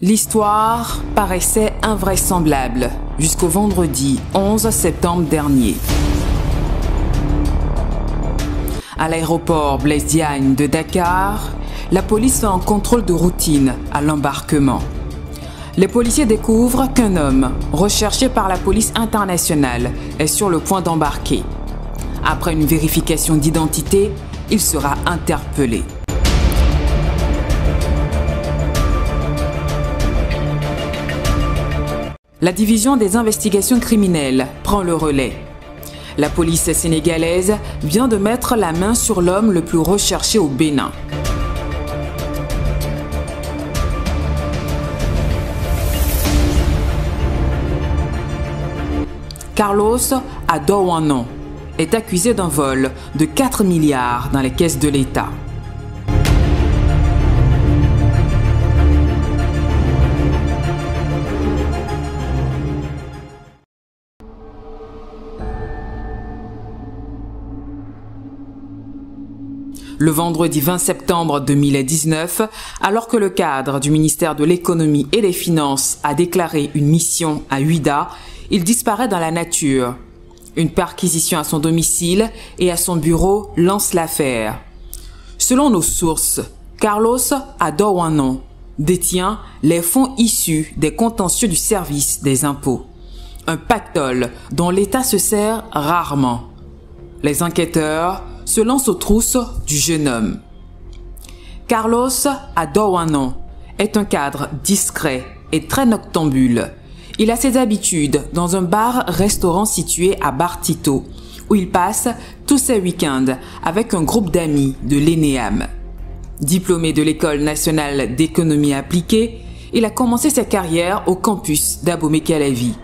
L'histoire paraissait invraisemblable jusqu'au vendredi 11 septembre dernier. À l'aéroport Blaise Diagne de Dakar, la police fait un contrôle de routine à l'embarquement. Les policiers découvrent qu'un homme, recherché par la police internationale, est sur le point d'embarquer. Après une vérification d'identité, il sera interpellé. La division des investigations criminelles prend le relais. La police sénégalaise vient de mettre la main sur l'homme le plus recherché au Bénin. Carlos Adouanon est accusé d'un vol de 4 milliards dans les caisses de l'État. Le vendredi 20 septembre 2019, alors que le cadre du ministère de l'Économie et des Finances a déclaré une mission à Ouidah, il disparaît dans la nature. Une perquisition à son domicile et à son bureau lance l'affaire. Selon nos sources, Carlos Adouanon détient les fonds issus des contentieux du service des impôts. Un pactole dont l'État se sert rarement. Les enquêteurs se lancent aux trousses du jeune homme. Carlos Adouanon est un cadre discret et très noctambule. Il a ses habitudes dans un bar-restaurant situé à Bartito, où il passe tous ses week-ends avec un groupe d'amis de l'ENEAM. Diplômé de l'École nationale d'économie appliquée, il a commencé sa carrière au campus d'Abomey-Calavi.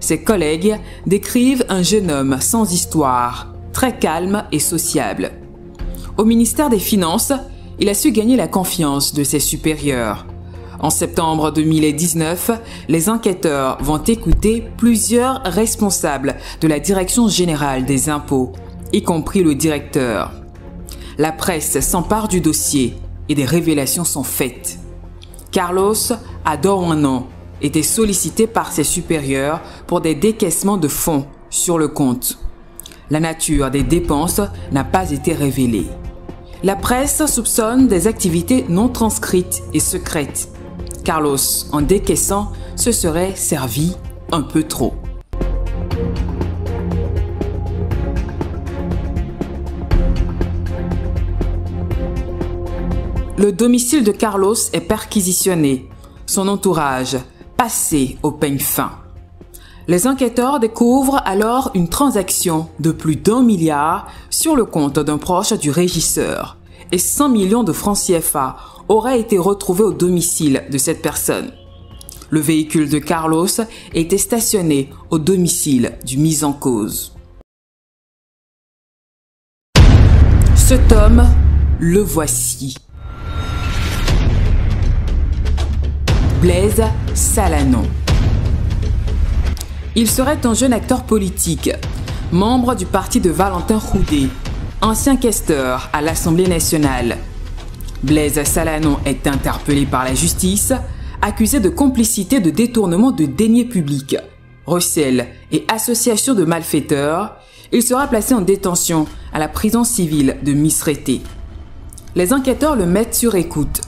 Ses collègues décrivent un jeune homme sans histoire, très calme et sociable. Au ministère des Finances, il a su gagner la confiance de ses supérieurs. En septembre 2019, les enquêteurs vont écouter plusieurs responsables de la Direction générale des impôts, y compris le directeur. La presse s'empare du dossier et des révélations sont faites. Carlos Adouanon était sollicité par ses supérieurs pour des décaissements de fonds sur le compte. La nature des dépenses n'a pas été révélée. La presse soupçonne des activités non transcrites et secrètes. Carlos, en décaissant, se serait servi un peu trop. Le domicile de Carlos est perquisitionné. Son entourage passé au peigne fin. Les enquêteurs découvrent alors une transaction de plus d'1 milliard sur le compte d'un proche du régisseur et 100 millions de francs CFA auraient été retrouvés au domicile de cette personne. Le véhicule de Carlos était stationné au domicile du mis en cause. Cet homme, le voici. Blaise Salanon. Il serait un jeune acteur politique, membre du parti de Valentin Roudet, ancien questeur à l'Assemblée nationale. Blaise Salanon est interpellé par la justice, accusé de complicité de détournement de deniers publics, recel et association de malfaiteurs. Il sera placé en détention à la prison civile de Misrété. Les enquêteurs le mettent sur écoute.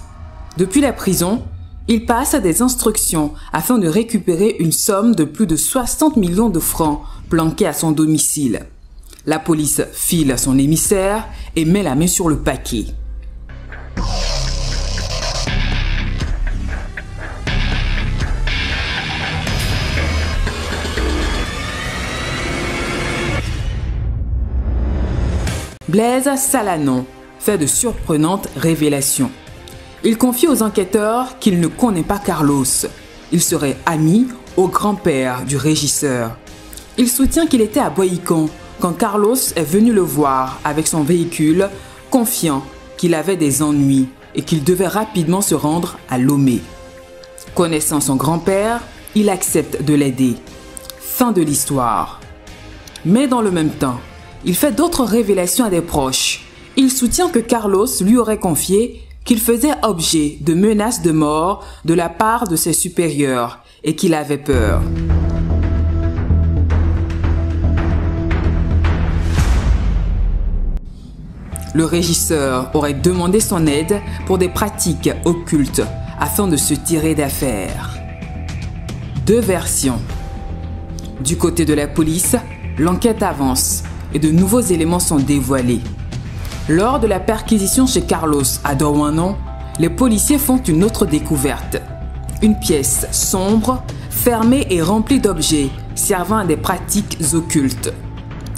Depuis la prison, il passe à des instructions afin de récupérer une somme de plus de 60 millions de francs planqués à son domicile. La police file son émissaire et met la main sur le paquet. Blaise Salanon fait de surprenantes révélations. Il confie aux enquêteurs qu'il ne connaît pas Carlos. Il serait ami au grand-père du régisseur. Il soutient qu'il était à Boycon quand Carlos est venu le voir avec son véhicule, confiant qu'il avait des ennuis et qu'il devait rapidement se rendre à Lomé. Connaissant son grand-père, il accepte de l'aider. Fin de l'histoire. Mais dans le même temps, il fait d'autres révélations à des proches Il soutient que Carlos lui aurait confié qu'il faisait objet de menaces de mort de la part de ses supérieurs et qu'il avait peur. Le régisseur aurait demandé son aide pour des pratiques occultes afin de se tirer d'affaire. Deux versions. Du côté de la police, l'enquête avance et de nouveaux éléments sont dévoilés. Lors de la perquisition chez Carlos à Dawano, les policiers font une autre découverte. Une pièce sombre, fermée et remplie d'objets servant à des pratiques occultes.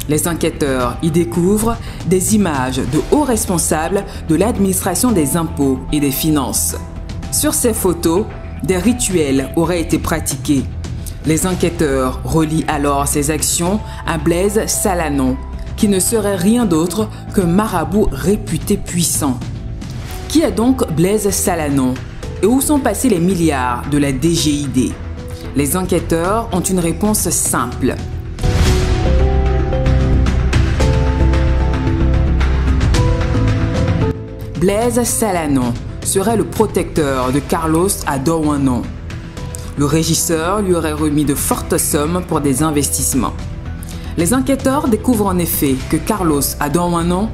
Les enquêteurs y découvrent des images de hauts responsables de l'administration des impôts et des finances. Sur ces photos, des rituels auraient été pratiqués. Les enquêteurs relient alors ces actions à Blaise Salanon, qui ne serait rien d'autre qu'un marabout réputé puissant. Qui est donc Blaise Salanon et où sont passés les milliards de la DGID? Les enquêteurs ont une réponse simple. Blaise Salanon serait le protecteur de Carlos à Dawano. Le régisseur lui aurait remis de fortes sommes pour des investissements. Les enquêteurs découvrent en effet que Carlos à Dawano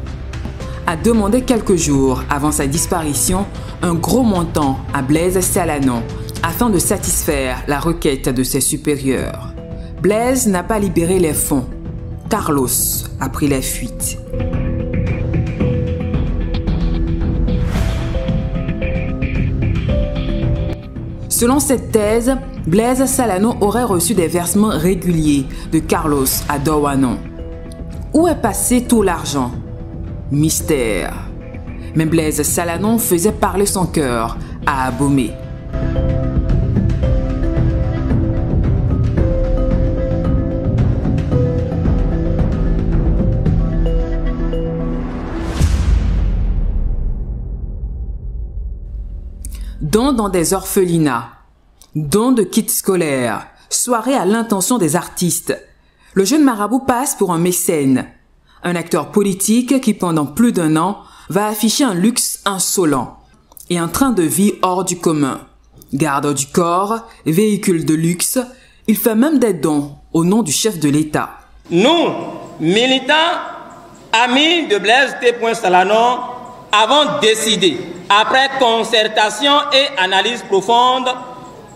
a demandé quelques jours avant sa disparition un gros montant à Blaise Salanon afin de satisfaire la requête de ses supérieurs. Blaise n'a pas libéré les fonds. Carlos a pris la fuite. Selon cette thèse, Blaise Salanon aurait reçu des versements réguliers de Carlos à Dawano. Où est passé tout l'argent? Mystère. Mais Blaise Salanon faisait parler son cœur à Abomey. Dons dans des orphelinats, dons de kits scolaires, soirées à l'intention des artistes. Le jeune marabout passe pour un mécène, un acteur politique qui pendant plus d'1 an va afficher un luxe insolent et un train de vie hors du commun. Garde du corps, véhicule de luxe, il fait même des dons au nom du chef de l'État. Nous, militants, amis de Blaise T. Salanon, avons décidé, après concertation et analyse profonde,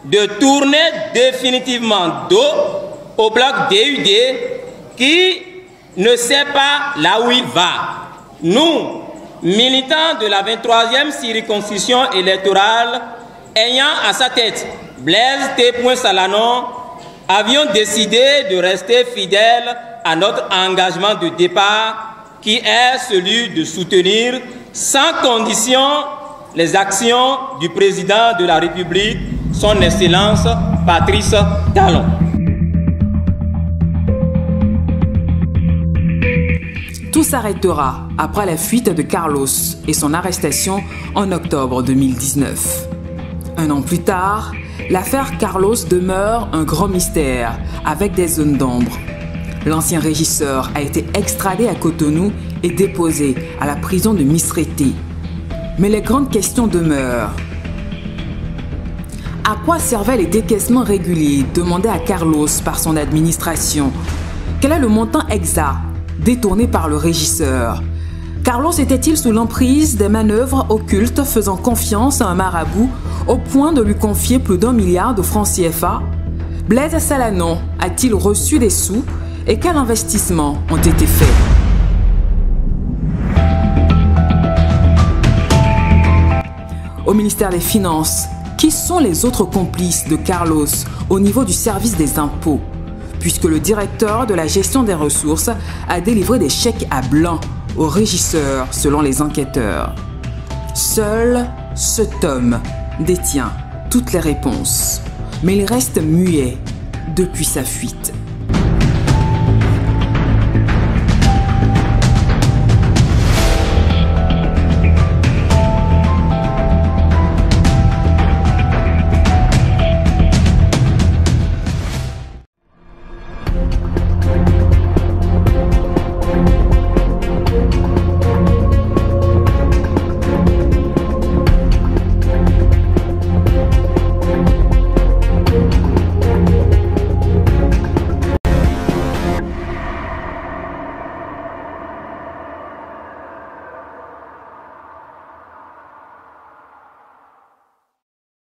de tourner définitivement dos au bloc DUD qui ne sait pas là où il va. Nous, militants de la 23e circonscription électorale, ayant à sa tête Blaise T. Salanon, avions décidé de rester fidèles à notre engagement de départ qui est celui de soutenir sans condition les actions du président de la République, son Excellence Patrice Talon. Tout s'arrêtera après la fuite de Carlos et son arrestation en octobre 2019. 1 an plus tard, l'affaire Carlos demeure un grand mystère avec des zones d'ombre. L'ancien régisseur a été extradé à Cotonou et déposé à la prison de Misrete. Mais les grandes questions demeurent. À quoi servaient les décaissements réguliers demandés à Carlos par son administration? Quel est le montant exact détourné par le régisseur? Carlos était-il sous l'emprise des manœuvres occultes faisant confiance à un marabout au point de lui confier plus d'1 milliard de francs CFA? Blaise Salanon a-t-il reçu des sous et quels investissements ont été faits? Au ministère des Finances, qui sont les autres complices de Carlos au niveau du service des impôts? Puisque le directeur de la gestion des ressources a délivré des chèques à blanc aux régisseurs selon les enquêteurs. Seul cet homme détient toutes les réponses, mais il reste muet depuis sa fuite.